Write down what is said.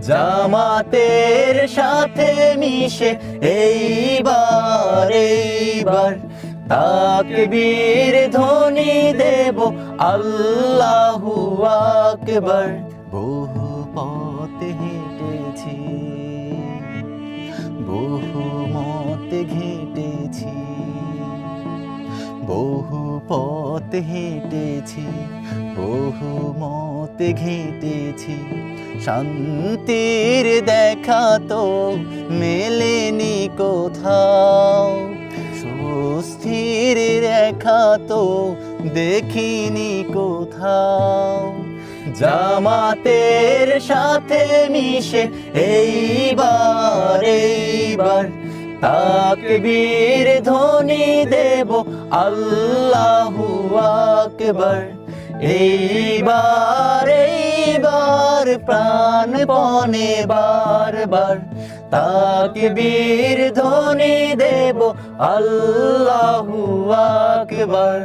জামাতের সাথে মিশে এইবার তাকবীর ধ্বনি দেব আল্লাহু আকবার। বহু পথ হেঁটেছি, বহু মত ঘেঁটেছি, বহু পথ হেঁটেছি, বহু মত ঘেঁটেছি, শান্তির দেখা তো মেলেনি কোথাও, সুস্থির রেখা তো দেখিনি কোথাও। জামাতের সাথে মিশে এইবার তাকবীর ধ্বনি দেব আল্লাহু আকবার। এইবার প্রাণপণে বারবার তাকবীর ধ্বনি দেব আল্লাহু আকবার।